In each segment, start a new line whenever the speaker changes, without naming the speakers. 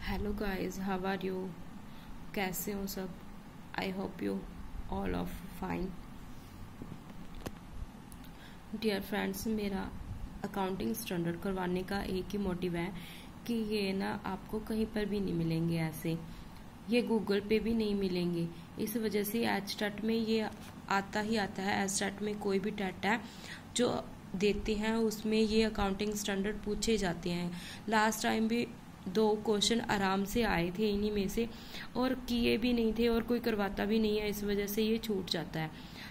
Hello guys, how are you? कैसे हो सब? I hope you all of fine. Dear friends, मेरा accounting standard करवाने का एक ही मोटिव है कि ये ना आपको कहीं पर भी नहीं मिलेंगे, ऐसे ये गूगल पे भी नहीं मिलेंगे। इस वजह से एचटेट में ये आता ही आता है। एचटेट में कोई भी टेट है जो देते हैं उसमें ये अकाउंटिंग स्टैंडर्ड पूछे जाते हैं। लास्ट टाइम भी 2 क्वेश्चन आराम से आए थे इन्हीं में से, और किए भी नहीं थे और कोई करवाता भी नहीं है, इस वजह से ये छूट जाता है।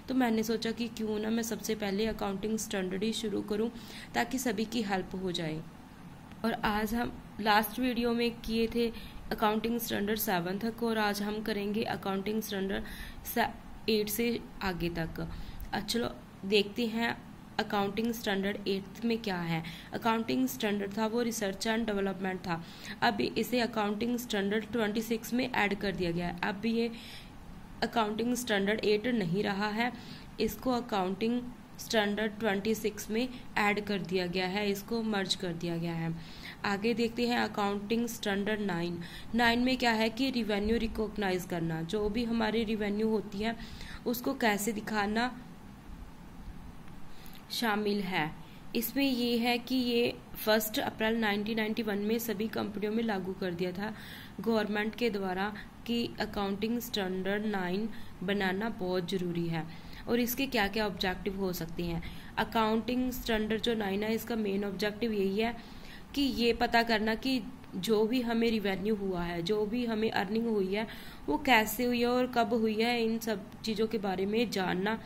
तो मैंने सोचा कि क्यों ना मैं सबसे पहले अकाउंटिंग स्टैंडर्ड ही शुरू करूं ताकि सभी की हेल्प हो जाए। और आज हम लास्ट वीडियो में किए थे अकाउंटिंग स्टैंडर्ड 7 तक, और आज हम करेंगे अकाउंटिंग स्टैंडर्ड 8 से आगे तक। चलो देखते हैं अकाउंटिंग स्टैंडर्ड 8 में क्या है। अकाउंटिंग स्टैंडर्ड था वो रिसर्च एंड डेवलपमेंट था। अब इसे अकाउंटिंग स्टैंडर्ड 26 में ऐड कर दिया गया है। अब ये अकाउंटिंग स्टैंडर्ड 8 नहीं रहा है, इसको अकाउंटिंग स्टैंडर्ड 26 में ऐड कर दिया गया है, इसको मर्ज कर दिया गया है। आगे देखते हैं अकाउंटिंग स्टैंडर्ड 9 में क्या है कि रिवेन्यू रिकॉग्नाइज करना, जो भी हमारी रिवेन्यू होती है उसको कैसे दिखाना शामिल है। इसमें ये है कि ये 1 अप्रैल 1991 में सभी कंपनियों में लागू कर दिया था गवर्नमेंट के द्वारा कि अकाउंटिंग स्टैंडर्ड 9 बनाना बहुत ज़रूरी है। और इसके क्या क्या ऑब्जेक्टिव हो सकते हैं। अकाउंटिंग स्टैंडर्ड जो 9 है, इसका मेन ऑब्जेक्टिव यही है कि ये पता करना कि जो भी हमें रिवेन्यू हुआ है, जो भी हमें अर्निंग हुई है, वो कैसे हुई है और कब हुई है, इन सब चीज़ों के बारे में जानना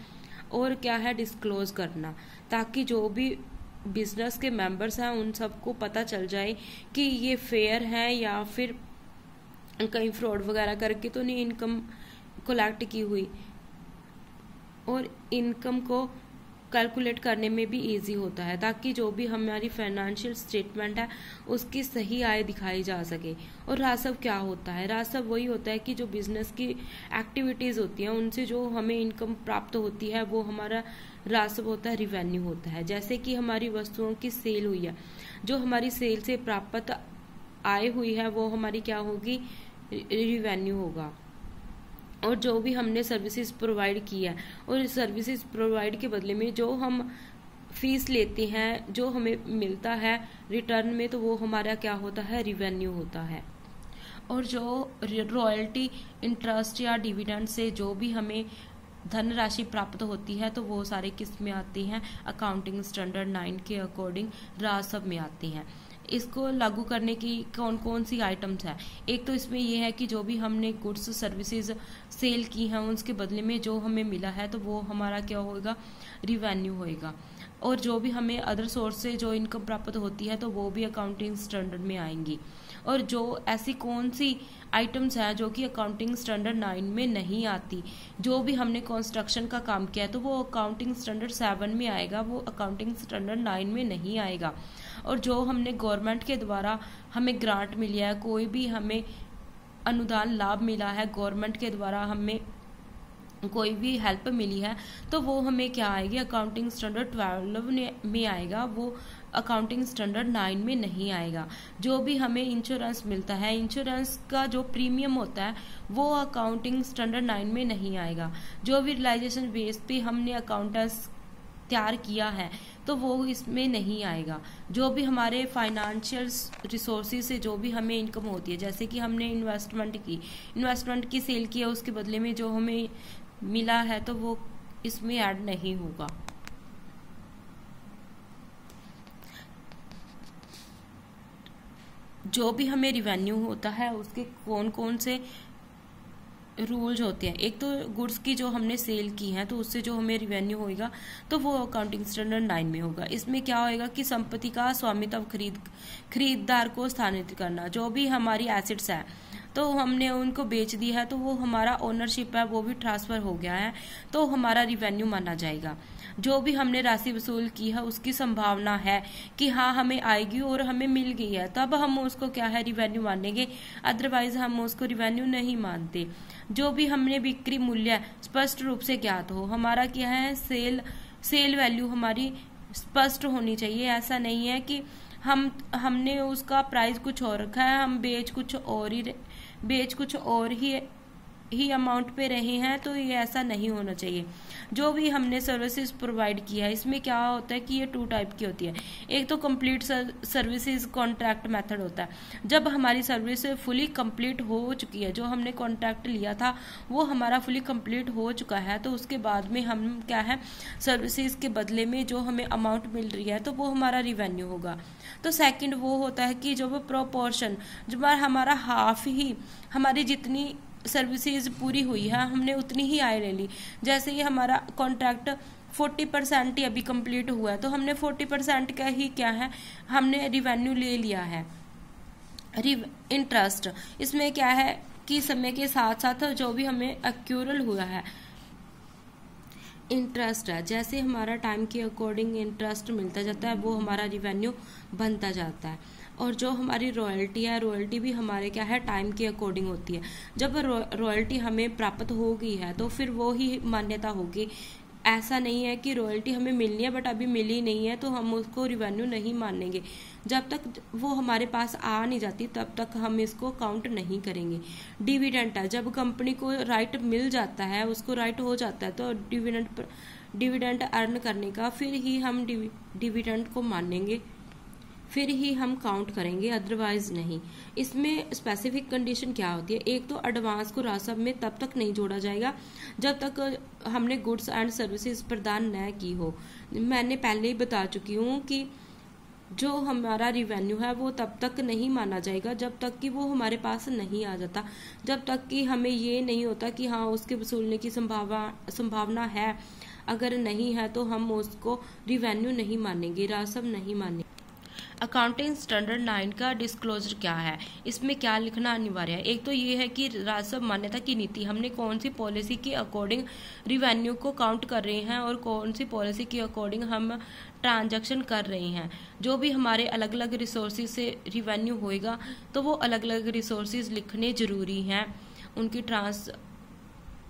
और क्या है डिस्क्लोज करना, ताकि जो भी बिजनेस के मेंबर्स हैं उन सबको पता चल जाए कि ये फेयर है या फिर कहीं फ्रॉड वगैरह करके तो नहीं इनकम कलेक्ट की हुई। और इनकम को कैलकुलेट करने में भी इजी होता है, ताकि जो भी हमारी फाइनेंशियल स्टेटमेंट है उसकी सही आय दिखाई जा सके। और राजस्व क्या होता है? राजस्व वही होता है कि जो बिजनेस की एक्टिविटीज होती हैं उनसे जो हमें इनकम प्राप्त होती है वो हमारा राजस्व होता है, रिवेन्यू होता है। जैसे कि हमारी वस्तुओं की सेल हुई है, जो हमारी सेल से प्राप्त आय हुई है वो हमारी क्या होगी? रिवेन्यू होगा। और जो भी हमने सर्विसेज प्रोवाइड की है और सर्विसेज प्रोवाइड के बदले में जो हम फीस लेते हैं, जो हमें मिलता है रिटर्न में, तो वो हमारा क्या होता है? रिवेन्यू होता है। और जो रॉयल्टी, इंटरेस्ट या डिविडेंड से जो भी हमें धनराशि प्राप्त होती है तो वो सारे किस में आती हैं? अकाउंटिंग स्टैंडर्ड 9 के अकॉर्डिंग राजस्व में आती हैं। इसको लागू करने की कौन कौन सी आइटम्स है? एक तो इसमें यह है कि जो भी हमने गुड्स सर्विसेज सेल की हैं उसके बदले में जो हमें मिला है तो वो हमारा क्या होगा? रिवेन्यू होएगा। और जो भी हमें अदर सोर्स से जो इनकम प्राप्त होती है तो वो भी अकाउंटिंग स्टैंडर्ड में आएंगी। और जो ऐसी कौन सी आइटम्स हैं जो कि अकाउंटिंग स्टैंडर्ड 9 में नहीं आती? जो भी हमने कंस्ट्रक्शन का काम किया है तो वो अकाउंटिंग स्टैंडर्ड 7 में आएगा, वो अकाउंटिंग स्टैंडर्ड 9 में नहीं आएगा। और जो हमने गवर्नमेंट के द्वारा हमें ग्रांट मिली है, कोई भी हमें अनुदान लाभ मिला है गवर्नमेंट के द्वारा, हमें कोई भी हेल्प मिली है, तो वो हमें क्या आएगी? अकाउंटिंग स्टैंडर्ड 12 में आएगा, वो अकाउंटिंग स्टैंडर्ड 9 में नहीं आएगा। जो भी हमें इंश्योरेंस मिलता है, इंश्योरेंस का जो प्रीमियम होता है वो अकाउंटिंग स्टैंडर्ड 9 में नहीं आएगा। जो भी रियलाइजेशन बेस पे हमने अकाउंटेंस तैयार किया है तो वो इसमें नहीं आएगा। जो भी हमारे फाइनेंशियल रिसोर्सेज से जो भी हमें इनकम होती है, जैसे कि हमने इन्वेस्टमेंट की सेल की है, उसके बदले में जो हमें मिला है तो वो इसमें ऐड नहीं होगा। जो भी हमें रिवेन्यू होता है उसके कौन कौन से रूल्स होते हैं। एक तो गुड्स की जो हमने सेल की है तो उससे जो हमें रिवेन्यू होएगा तो वो अकाउंटिंग स्टैंडर्ड 9 में होगा। इसमें क्या होएगा कि संपत्ति का स्वामित्व खरीददार को स्थानांतरित करना। जो भी हमारी एसेट्स है तो हमने उनको बेच दी है तो वो हमारा ओनरशिप है वो भी ट्रांसफर हो गया है तो हमारा रिवेन्यू माना जाएगा। जो भी हमने राशि वसूल की है उसकी संभावना है कि हाँ हमें आएगी और हमें मिल गई है, तब हम उसको क्या है? रिवेन्यू मानेंगे, अदरवाइज हम उसको रिवेन्यू नहीं मानते। जो भी हमने बिक्री मूल्य स्पष्ट रूप से ज्ञात हो, हमारा क्या है? सेल वैल्यू हमारी स्पष्ट होनी चाहिए। ऐसा नहीं है कि हमने उसका प्राइस कुछ और रखा है, हम बेच कुछ और ही अमाउंट पे रहे हैं, तो ये ऐसा नहीं होना चाहिए। जो भी हमने सर्विसेज प्रोवाइड किया है, इसमें क्या होता है कि ये 2 टाइप की होती है। एक तो कंप्लीट सर्विसेज कॉन्ट्रैक्ट मेथड होता है। जब हमारी सर्विस फुली कंप्लीट हो चुकी है, जो हमने कॉन्ट्रैक्ट लिया था वो हमारा फुली कंप्लीट हो चुका है, तो उसके बाद में हम क्या है, सर्विसेज के बदले में जो हमें अमाउंट मिल रही है तो वो हमारा रिवेन्यू होगा। तो सेकंड वो होता है कि जो वो प्रोपोर्शन, जो हमारा हाफ ही, हमारी जितनी सर्विसेज पूरी हुई है हमने उतनी ही आय ले ली। जैसे ये हमारा कॉन्ट्रैक्ट 40% ही अभी कंप्लीट हुआ है, तो हमने 40% का ही क्या है, हमने रिवेन्यू ले लिया है। इंटरेस्ट, इसमें क्या है कि समय के साथ साथ जो भी हमें एक्यूरल हुआ है इंटरेस्ट है, जैसे हमारा टाइम के अकॉर्डिंग इंटरेस्ट मिलता जाता है वो हमारा रिवेन्यू बनता जाता है। और जो हमारी रॉयल्टी है, रॉयल्टी भी हमारे क्या है, टाइम के अकॉर्डिंग होती है। जब रॉयल्टी हमें प्राप्त हो गई है तो फिर वो ही मान्यता होगी। ऐसा नहीं है कि रॉयल्टी हमें मिलनी है बट अभी मिली नहीं है तो हम उसको रिवेन्यू नहीं मानेंगे। जब तक वो हमारे पास आ नहीं जाती तब तक हम इसको काउंट नहीं करेंगे। डिविडेंड है, जब कंपनी को राइट मिल जाता है, उसको राइट हो जाता है, तो डिविडेंड अर्न करने का फिर ही हम डिविडेंड को मानेंगे, फिर ही हम काउंट करेंगे, अदरवाइज नहीं। इसमें स्पेसिफिक कंडीशन क्या होती है, एक तो एडवांस को राजस्व में तब तक नहीं जोड़ा जाएगा जब तक हमने गुड्स एंड सर्विसेज प्रदान न की हो। मैंने पहले ही बता चुकी हूँ कि जो हमारा रिवेन्यू है वो तब तक नहीं माना जाएगा जब तक कि वो हमारे पास नहीं आ जाता, जब तक कि हमें ये नहीं होता कि हाँ उसके वसूलने की संभावना है। अगर नहीं है तो हम उसको रिवेन्यू नहीं मानेंगे, राजस्व नहीं मानेंगे। अकाउंटिंग स्टैंडर्ड 9 का डिस्क्लोजर क्या है, इसमें क्या लिखना अनिवार्य है। एक तो ये है कि राजस्व मान्यता की नीति, हमने कौन सी पॉलिसी के अकॉर्डिंग रिवेन्यू को काउंट कर रहे हैं और कौन सी पॉलिसी के अकॉर्डिंग हम ट्रांजैक्शन कर रहे हैं। जो भी हमारे अलग अलग रिसोर्सेज से रिवेन्यू होएगा तो वो अलग अलग रिसोर्सेज लिखने जरूरी हैं। उनकी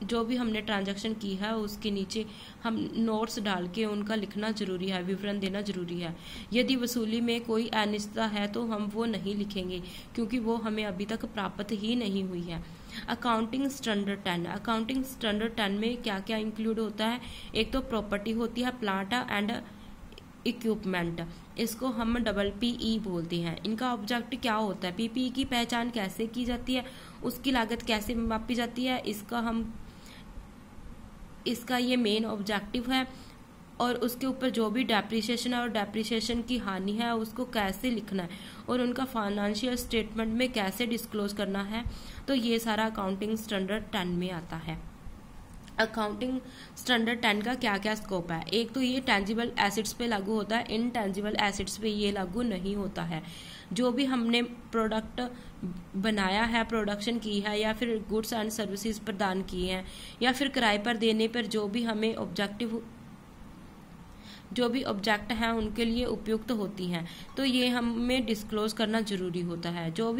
जो भी हमने ट्रांजैक्शन की है उसके नीचे हम नोट्स डाल के उनका लिखना जरूरी है, विवरण देना जरूरी है। यदि वसूली में कोई अनिश्चितता है तो हम वो नहीं लिखेंगे क्योंकि वो हमें अभी तक प्राप्त ही नहीं हुई है। अकाउंटिंग स्टैंडर्ड 10, अकाउंटिंग स्टैंडर्ड 10 में क्या क्या इंक्लूड होता है। एक तो प्रॉपर्टी होती है, प्लांट एंड इक्विपमेंट, इसको हम PPE बोलते हैं। इनका ऑब्जेक्टिव क्या होता है, PPE की पहचान कैसे की जाती है, उसकी लागत कैसे मापी जाती है, इसका ये मेन ऑब्जेक्टिव है। और उसके ऊपर जो भी डेप्रिसिएशन है और डेप्रिसिएशन की हानि है उसको कैसे लिखना है और उनका फाइनेंशियल स्टेटमेंट में कैसे डिस्क्लोज करना है, तो ये सारा अकाउंटिंग स्टैंडर्ड 10 में आता है। अकाउंटिंग स्टैंडर्ड 10 का क्या क्या स्कोप है। एक तो ये टेंजिबल एसेट्स पे लागू होता है, इनटेंजिबल एसेट्स पे ये लागू नहीं होता है। जो भी हमने प्रोडक्ट बनाया है, प्रोडक्शन की है या फिर गुड्स एंड सर्विसेज प्रदान किए हैं या फिर किराए पर देने पर जो भी हमें ऑब्जेक्ट हैं उनके लिए उपयुक्त होती हैं, तो ये हमें डिस्क्लोज करना जरूरी होता है। जो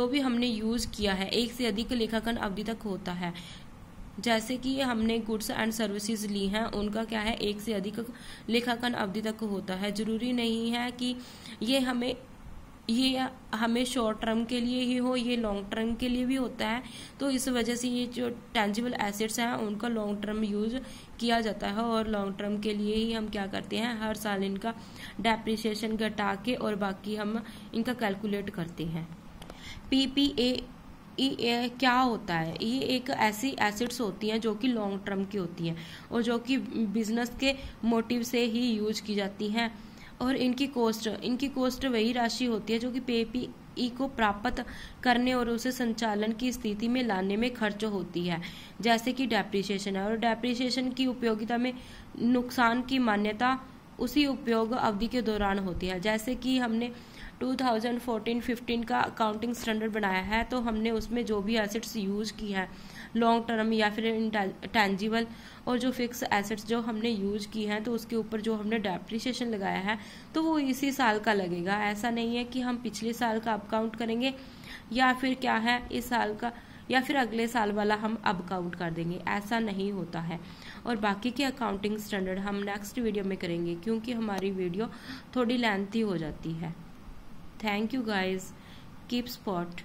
भी हमने यूज किया है एक से अधिक लेखांकन अवधि तक होता है। जैसे कि हमने गुड्स एंड सर्विसेज ली हैं उनका क्या है, एक से अधिक लेखांकन अवधि तक होता है। जरूरी नहीं है कि ये हमें शॉर्ट टर्म के लिए ही हो, ये लॉन्ग टर्म के लिए भी होता है। तो इस वजह से ये जो टेंजिबल एसेट्स हैं उनका लॉन्ग टर्म यूज किया जाता है और लॉन्ग टर्म के लिए ही हम क्या करते हैं, हर साल इनका डेप्रिसिएशन घटा के और बाकी हम इनका कैलकुलेट करते हैं। PPE क्या होता है, ये एक ऐसी एसेट्स होती हैं जो कि लॉन्ग टर्म की होती हैं और जो कि बिजनेस के मोटिव से ही यूज की जाती हैं। और इनकी कॉस्ट वही राशि होती है जो कि PPE को प्राप्त करने और उसे संचालन की स्थिति में लाने में खर्च होती है। जैसे कि डेप्रिसिएशन है, और डेप्रिसिएशन की उपयोगिता में नुकसान की मान्यता उसी उपयोग अवधि के दौरान होती है। जैसे कि हमने 2014-15 का अकाउंटिंग स्टैंडर्ड बनाया है तो हमने उसमें जो भी एसेट्स यूज की है लॉन्ग टर्म या फिर इंटेंजिबल और जो फिक्स एसेट्स जो हमने यूज की हैं तो उसके ऊपर जो हमने डेप्रिसिएशन लगाया है तो वो इसी साल का लगेगा। ऐसा नहीं है कि हम पिछले साल का अप काउंट करेंगे या फिर क्या है इस साल का या फिर अगले साल वाला हम अब काउंट कर देंगे, ऐसा नहीं होता है। और बाकी के अकाउंटिंग स्टैंडर्ड हम नेक्स्ट वीडियो में करेंगे, क्योंकि हमारी वीडियो थोड़ी लेंथी हो जाती है। Thank you guys, keep support.